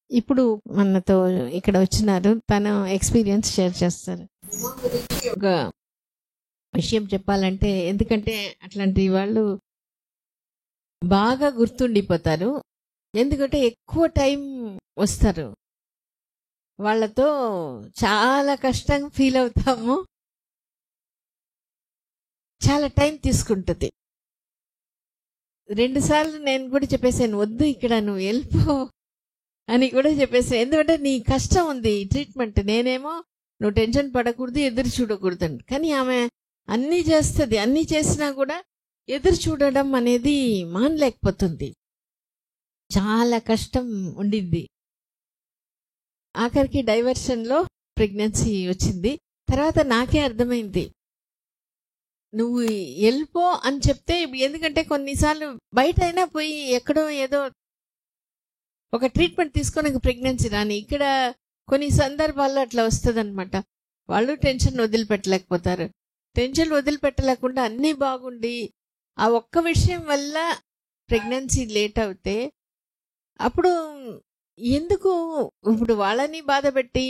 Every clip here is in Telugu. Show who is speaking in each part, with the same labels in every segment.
Speaker 1: ఇప్పుడు మనతో ఇక్కడ వచ్చినారు. తన ఎక్స్పీరియన్స్ షేర్ చేస్తారు. ఒక విషయం చెప్పాలంటే, ఎందుకంటే అట్లాంటి వాళ్ళు బాగా గుర్తుండిపోతారు. ఎందుకంటే ఎక్కువ టైం వస్తారు. వాళ్ళతో చాలా కష్టంగా ఫీల్ అవుతాము. చాలా టైం తీసుకుంటుంది. 2 సార్లు నేను కూడా చెప్పేసాను, వద్దు ఇక్కడ నువ్వు వెళ్ళిపో అని కూడా చెప్పేసాను. ఎందుకంటే నీ కష్టం ఉంది ట్రీట్మెంట్. నేనేమో నువ్వు టెన్షన్ పడకూడదు, ఎదురు చూడకూడదు. కానీ ఆమె అన్నీ చేస్తుంది. అన్నీ చేసినా కూడా ఎదురు చూడడం అనేది మానలేకపోతుంది. చాలా కష్టం ఉండింది. ఆఖరికి డైవర్షన్లో ప్రెగ్నెన్సీ వచ్చింది. తర్వాత నాకే అర్థమైంది, నువ్వు వెళ్ళిపో అని చెప్తే, ఎందుకంటే కొన్నిసార్లు బయట అయినా పోయి ఎక్కడో ఏదో ఒక ట్రీట్మెంట్ తీసుకొని ప్రెగ్నెన్సీ రాని, ఇక్కడ కొన్ని సందర్భాల్లో అట్లా వస్తుంది అనమాట. వాళ్ళు టెన్షన్ వదిలిపెట్టలేకపోతారు. టెన్షన్ వదిలిపెట్టలేకుండా అన్నీ బాగుండి ఆ ఒక్క విషయం వల్ల ప్రెగ్నెన్సీ లేట్ అవుతే అప్పుడు ఎందుకు ఇప్పుడు వాళ్ళని బాధ పెట్టి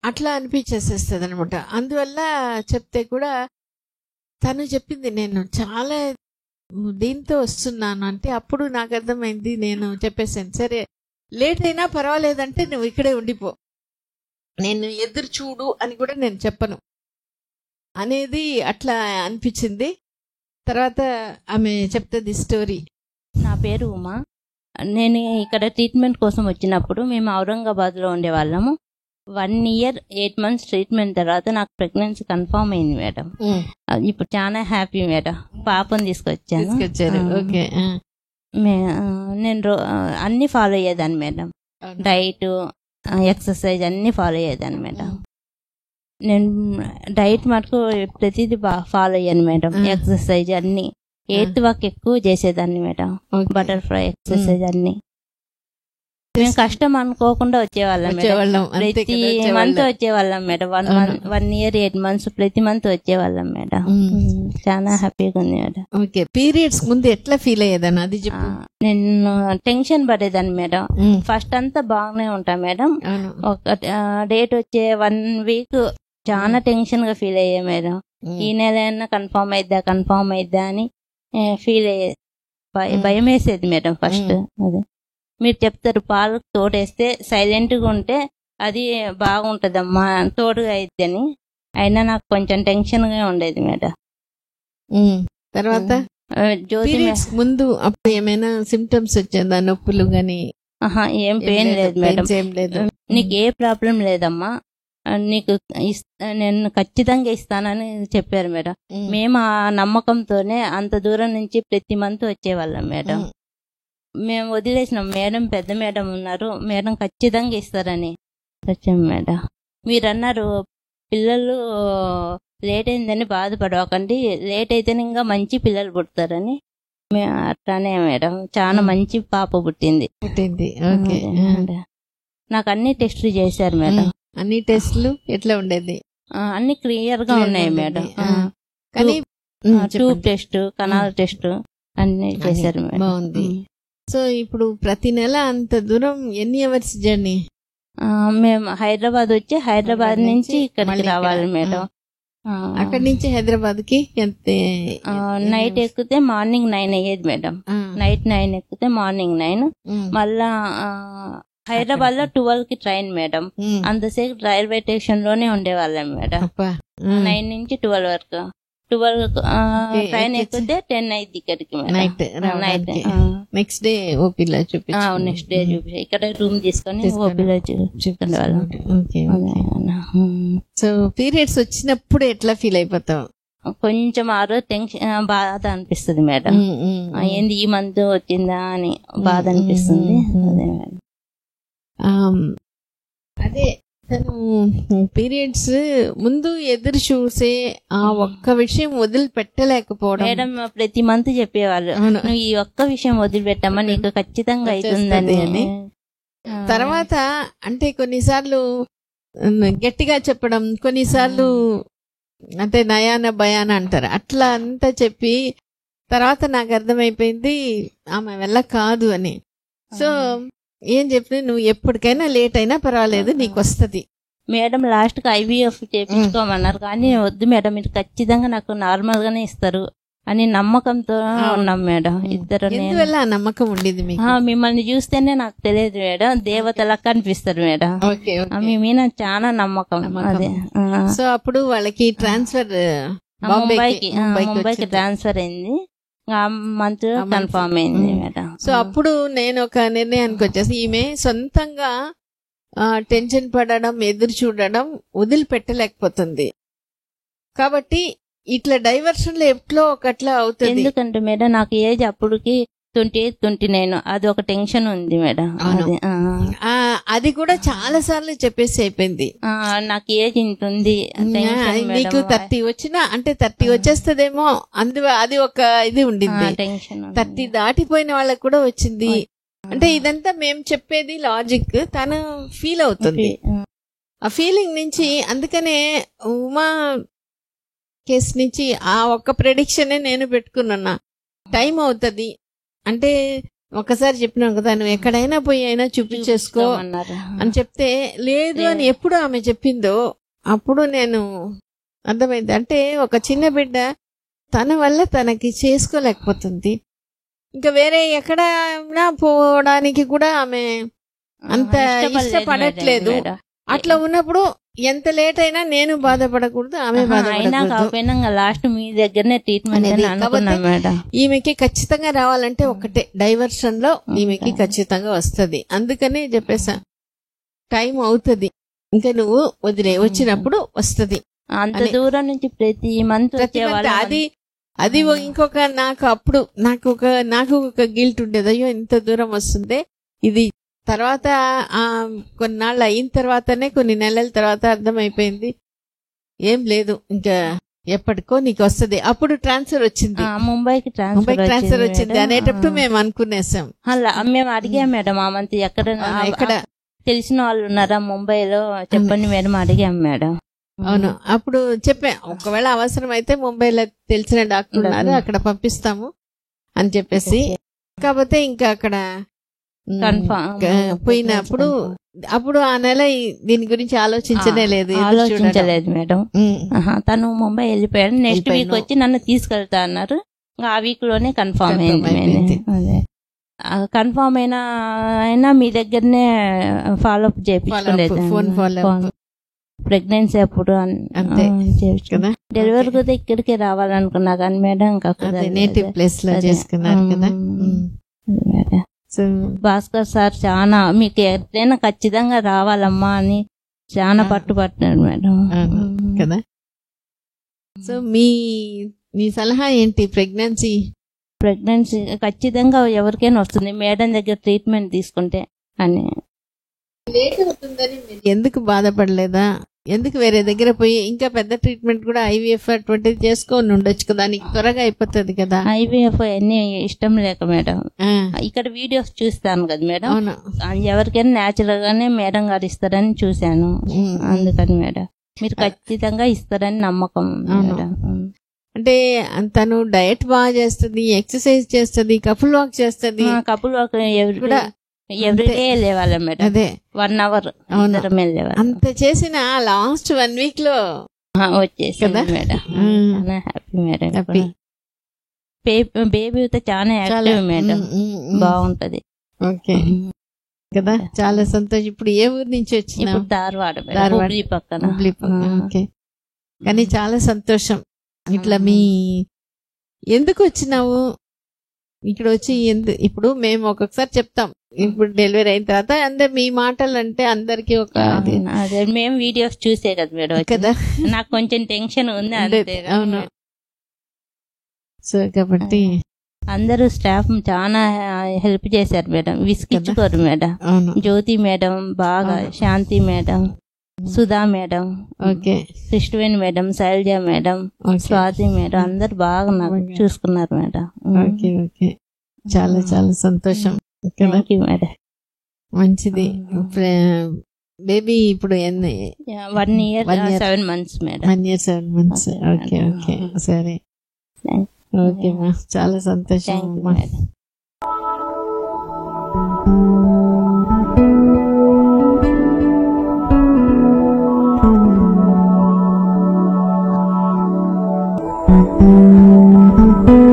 Speaker 1: అట్లా అనిపించేసేస్తుంది అనమాట. అందువల్ల చెప్తే కూడా తను చెప్పింది, నేను చాలా దీంతో వస్తున్నాను అంటే అప్పుడు నాకు అర్థమైంది. నేను చెప్పేసాను, సరే లేట్ అయినా పర్వాలేదంటే నువ్వు ఇక్కడే ఉండిపో, నేను ఎదురు చూడు అని కూడా నేను చెప్పను అనేది అట్లా అనిపించింది. తర్వాత ఆమె చెప్తుంది స్టోరీ.
Speaker 2: నా పేరు ఉమా. నేను ఇక్కడ ట్రీట్మెంట్ కోసం వచ్చినప్పుడు మేము ఔరంగాబాద్లో ఉండేవాళ్ళము. 1 year 8 months ట్రీట్మెంట్ తర్వాత నాకు ప్రెగ్నెన్సీ కన్ఫర్మ్ అయింది మేడం. ఇప్పుడు చాలా హ్యాపీ మేడం. పాపను తీసుకొచ్చాను.
Speaker 1: ఓకే.
Speaker 2: నేను అన్ని ఫాలో అయ్యేదాన్ని మేడం. డైట్, ఎక్సర్సైజ్ అన్ని ఫాలో అయ్యేదాన్ని మేడం. నేను డైట్ మటుకు ప్రతిదీ ఫాలో అయ్యాను మేడం. ఎక్సర్సైజ్ అన్ని 8th వర్క్ ఎక్కువ చేసేదాన్ని మేడం. బటర్ఫ్లై ఎక్సర్సైజ్ అన్ని మేము కష్టం అనుకోకుండా వచ్చేవాళ్ళం మేడం. ప్రతి మంత్ వచ్చేవాళ్ళం మేడం. 1 year 8 months ప్రతి మంత్ వచ్చేవాళ్ళం మేడం. చాలా హ్యాపీగా ఉంది మేడం.
Speaker 1: ఓకే. పీరియడ్స్ ముందు ఎట్లా ఫీల్ అయ్యేదాన్ని అది చెప్పు.
Speaker 2: నేను టెన్షన్ పడేదాన్ని మేడం. ఫస్ట్ అంతా బాగానే ఉంటా మేడం. ఒక డేట్ వచ్చే 1 week చాలా టెన్షన్ గా ఫీల్ అయ్యా మేడం. ఈ నెల అయినా కన్ఫర్మ్ అయిద్దా అని ఫీల్ అయ్యేది. భయం వేసేది మేడం ఫస్ట్. అదే మీరు చెప్తారు పాలు తోడేస్తే సైలెంట్గా ఉంటే అది బాగుంటుందమ్మా, తోడుగా అయిద్ది అని. అయినా నాకు కొంచెం టెన్షన్గా ఉండేది మేడం.
Speaker 1: తర్వాత ముందు అప్పుడు ఏమైనా సిమ్టమ్స్ వచ్చేదా, నొప్పులు గానీ?
Speaker 2: ఏం పెయిన్ లేదు మేడం. నీకు ఏ ప్రాబ్లం లేదమ్మా, నీకు నేను ఖచ్చితంగా ఇస్తానని చెప్పారు మేడం. మేము ఆ నమ్మకంతోనే అంత దూరం నుంచి ప్రతి మంత్ వచ్చేవాళ్ళం మేడం. మేము వదిలేసినాం మేడం, పెద్ద మేడం ఉన్నారు, మేడం ఖచ్చితంగా ఇస్తారని వచ్చాం మేడం. మీరు అన్నారు పిల్లలు లేట్ అయిందని బాధపడకండి, లేట్ అయితేనే ఇంకా మంచి పిల్లలు పుడతారని. అట్లానే మేడం చాలా మంచి పాప పుట్టింది. నాకు అన్ని టెస్టులు చేశారు మేడం.
Speaker 1: అన్ని టెస్టులు ఎట్లా ఉండేది?
Speaker 2: అన్ని క్లియర్ గా ఉన్నాయి మేడం. కానీ ట్యూబ్ టెస్ట్, కణాల టెస్ట్ అన్ని చేశారు మేడం.
Speaker 1: బాగుంది. సో ఇప్పుడు ప్రతి నెల అంత దూరం ఎన్ని అవర్స్ జర్నీ?
Speaker 2: మేము హైదరాబాద్ వచ్చి హైదరాబాద్ నుంచి ఇక్కడికి రావాలి మేడం.
Speaker 1: అక్కడి నుంచి హైదరాబాద్ కి
Speaker 2: నైట్ ఎక్కితే మార్నింగ్ 9 అయ్యేది మేడం. నైట్ 9 ఎక్కితే మార్నింగ్ 9. మళ్ళా హైదరాబాద్ లో 12 కి ట్రైన్ మేడం. అంతసేపు రైల్వే స్టేషన్ లోనే ఉండేవాళ్ళం మేడం. 9 నుంచి 12 వరకు. 12 ట్రైన్ ఎక్కితే 10 అయింది ఇక్కడికి నైట్.
Speaker 1: నెక్స్ట్ డే ఓపీలో
Speaker 2: నెక్స్ట్ డే చూపి ఇక్కడ రూమ్ తీసుకొని ఓపీలో చూపించే వాళ్ళం.
Speaker 1: సో పీరియడ్స్ వచ్చినప్పుడు ఎట్లా ఫీల్ అయిపోతావు?
Speaker 2: కొంచెం ఆ రోజు టెన్షన్, బాధ అనిపిస్తుంది మేడం. ఏంది ఈ మంత్ వచ్చిందా అని బాధ అనిపిస్తుంది. అదే మేడం.
Speaker 1: అదే తను పీరియడ్స్ ముందు ఎదురు చూసే ఆ ఒక్క విషయం వదిలిపెట్టలేకపోవడం
Speaker 2: మేడం. ప్రతి మంత్ చెప్పేవాళ్ళు, నువ్వు ఈ ఒక్క విషయం వదిలిపెట్టమ్మా నీకు ఖచ్చితంగా అవుతుందని అని.
Speaker 1: తర్వాత అంటే కొన్నిసార్లు గట్టిగా చెప్పడం, కొన్నిసార్లు అంటే నయాన భయాన అంటారు, అట్లా అంతా చెప్పి తర్వాత నాకు అర్థమైపోయింది ఆమె వల్ల కాదు అని. సో ఏం చెప్పినా నువ్వు ఎప్పటికైనా లేట్ అయినా పర్వాలేదు, నీకు వస్తుంది.
Speaker 2: మేడం లాస్ట్ కి IVF చేయించుకోమన్నారు, కానీ వద్దు మేడం మీరు ఖచ్చితంగా నాకు నార్మల్ గానే ఇస్తారు అని నమ్మకంతో ఉన్నాం మేడం ఇద్దరు.
Speaker 1: ఎందువల్ల ఆ నమ్మకం ఉండేది మీకు?
Speaker 2: మిమ్మల్ని చూస్తేనే నాకు తెలియదు మేడం, దేవతలకు అనిపిస్తారు మేడం. మీ మీద చాలా నమ్మకం. అదే
Speaker 1: సో అప్పుడు వాళ్ళకి ట్రాన్స్ఫర్
Speaker 2: ముంబైకి ట్రాన్స్ఫర్ అయింది, మంత్ కన్ఫర్మ్ అయింది మేడం.
Speaker 1: సో అప్పుడు నేను ఒక నిర్ణయానికి వచ్చేసి, ఈమె సొంతంగా టెన్షన్ పడడం, ఎదురు చూడడం వదిలిపెట్టలేకపోతుంది. కాబట్టి ఇట్లా డైవర్షన్ లో ఎట్లో ఒకట్లా అవుతుంది.
Speaker 2: ఎందుకంటే మేడం నాకు ఏజ్ అప్పటికి 28, 29 అది ఒక టెన్షన్ ఉంది మేడం.
Speaker 1: అది కూడా చాలా సార్లు చెప్పేసి అయిపోయింది,
Speaker 2: నాకు ఏజ్ ఇంత ఉంది,
Speaker 1: మీకు 30 వచ్చినా అంటే 30 వచ్చేస్తదేమో, అది ఒక ఇది ఉండింది. 30 దాటిపోయిన వాళ్ళకి కూడా వచ్చింది. అంటే ఇదంతా మేము చెప్పేది లాజిక్, తను ఫీల్ అవుతుంది. ఆ ఫీలింగ్ నుంచి, అందుకనే ఉమా కేసు నుంచి ఆ ఒక్క ప్రెడిక్షనే నేను పెట్టుకున్నా, టైం అవుతుంది అంటే ఒకసారి చెప్పినాం కదా, నువ్వు ఎక్కడైనా పోయి అయినా చూపించేసుకో అని చెప్తే లేదు అని ఎప్పుడు ఆమె చెప్పిందో అప్పుడు నేను అర్థమైంది. అంటే ఒక చిన్న బిడ్డ తన వల్ల తనకి చేసుకోలేకపోతుంది, ఇంకా వేరే ఎక్కడైనా పోవడానికి కూడా ఆమె అంత ఇష్టపడట్లేదు. అట్లా ఉన్నప్పుడు ఎంత లేట్ అయినా నేను బాధపడకూడదు, ఆమె బాధపడకూడదు.
Speaker 2: లాస్ట్ మీ దగ్గరనే ట్రీట్మెంట్.
Speaker 1: ఈమెకి ఖచ్చితంగా రావాలంటే ఒకటే, డైవర్షన్ లో ఈమెకి ఖచ్చితంగా వస్తుంది. అందుకనే చెప్పేసా టైం అవుతుంది, ఇంకా నువ్వు వదిలే, వచ్చినప్పుడు వస్తుంది.
Speaker 2: అంత దూరం నుంచి ప్రతి మంత్
Speaker 1: అది ఇంకొక నాకు ఒక గిల్ట్ ఉండేది, అయ్యో ఇంత దూరం వస్తుందే ఇది. తర్వాత కొన్నాళ్ళు అయిన తర్వాతనే, కొన్ని నెలల తర్వాత అర్థమైపోయింది, ఏం లేదు ఇంకా ఎప్పటికో నీకు వస్తుంది. అప్పుడు ట్రాన్స్ఫర్ వచ్చింది, ముంబైకి ట్రాన్స్ఫర్ వచ్చింది అనేటప్పుడు మేము అనుకునేసాం.
Speaker 2: మేము అడిగాం మేడం ఆ మంత్ ఎక్కడ తెలిసిన వాళ్ళు ఉన్నారా ముంబైలో చెప్పండి మేడం, అడిగాం మేడం.
Speaker 1: అవును, అప్పుడు చెప్పా, ఒకవేళ అవసరం అయితే ముంబైలో తెలిసిన డాక్టర్ ఉన్నారు, అక్కడ పంపిస్తాము అని చెప్పేసి. కాకపోతే ఇంకా అక్కడ పోయినప్పుడు అప్పుడు ఆ నెల దీని గురించి ఆలోచించలేదు
Speaker 2: మేడం. తను ముంబై వెళ్ళిపోయాడు, నెక్స్ట్ వీక్ వచ్చి నన్ను తీసుకెళ్తా అన్నారు. ఆ వీక్ లోనే కన్ఫర్మ్ అయింది. కన్ఫర్మ్ అయినా మీ దగ్గరనే ఫాలో అప్ చేయించుకోలేదు. ప్రెగ్నెన్సీ అప్పుడు డెలివరీ కూడా ఇక్కడికి రావాలనుకున్నా కానీ మేడం
Speaker 1: నేటివ్ ప్లేస్ లో చేసుకున్నారు కదా.
Speaker 2: భాస్కర్ సార్ చాలా మీకు ఎట్లయినా ఖచ్చితంగా రావాలమ్మా అని చాలా పట్టుబట్టాడు మేడం
Speaker 1: కదా. సో మీ సలహా ఏంటి? ప్రెగ్నెన్సీ
Speaker 2: ఖచ్చితంగా ఎవరికైనా వస్తుంది మేడం దగ్గర ట్రీట్మెంట్ తీసుకుంటే అని.
Speaker 1: లేట్ అవుతుందని ఎందుకు బాధపడలేదా? ఎందుకు వేరే దగ్గర పోయి ఇంకా పెద్ద ట్రీట్మెంట్ కూడా IVF అటువంటిది చేసుకొని ఉండొచ్చు కదా, నీకు త్వరగా అయిపోతుంది కదా.
Speaker 2: IVF అన్ని ఇష్టం లేక మేడం ఇక్కడ వీడియోస్ చూస్తాను కదా మేడం, ఎవరికైనా న్యాచురల్ గానే మేడం గారు ఇస్తారని చూశాను. అందుకని మేడం మీరు ఖచ్చితంగా ఇస్తారని నమ్మకం.
Speaker 1: అంటే తను డయట్ బాగా చేస్తుంది, ఎక్సర్సైజ్ చేస్తుంది, కపుల్ వాక్ చేస్తుంది.
Speaker 2: కపుల్ వాక్ కూడా ఎవ్రీడే వెళ్ళేవాళ్ళం మేడం, అదే 1 hour వెళ్ళేవాళ్ళం.
Speaker 1: అంత చేసిన లాస్ట్ 1 week లో
Speaker 2: వచ్చేసి మేడం హ్యాపీ మేడం. బేబీ చాలా యాక్టివ్ మేడం, బాగుంటది.
Speaker 1: ఓకే కదా, చాలా సంతోషం. ఇప్పుడు ఏ ఊరు నుంచి వచ్చినా?
Speaker 2: ధార్వాడ పక్కన.
Speaker 1: ఓకే, కానీ చాలా సంతోషం. ఇట్లా ఎందుకు వచ్చినావు ఇక్కడ వచ్చి? ఇప్పుడు మేము ఒక్కొక్కసారి చెప్తాం, ఇప్పుడు డెలివరీ అయిన తర్వాత అందరు మీ మాటలు అంటే అందరికి ఒక
Speaker 2: మేము వీడియోస్ చూసే కదా మేడం కదా, నాకు కొంచెం టెన్షన్ ఉంది అంతే.
Speaker 1: అవును, సో కాబట్టి
Speaker 2: అందరూ స్టాఫ్ చాలా హెల్ప్ చేశారు మేడం, విసిగించుకోరు మేడం. జ్యోతి మేడం బాగా, Shanti madam, Sudha madam,
Speaker 1: okay,
Speaker 2: Krishnaveni madam, Shailaja madam, Swathi madam, అందరు బాగా నాకు చూసుకున్నారు మేడం.
Speaker 1: ఓకే ఓకే, చాలా చాలా సంతోషం
Speaker 2: మేడం.
Speaker 1: మంచిది. బేబీ ఇప్పుడు
Speaker 2: 1 year 7 months madam.
Speaker 1: 1 year 7 months. Okay okay, సరే, ఓకే మా, చాలా సంతోషం. Thank you.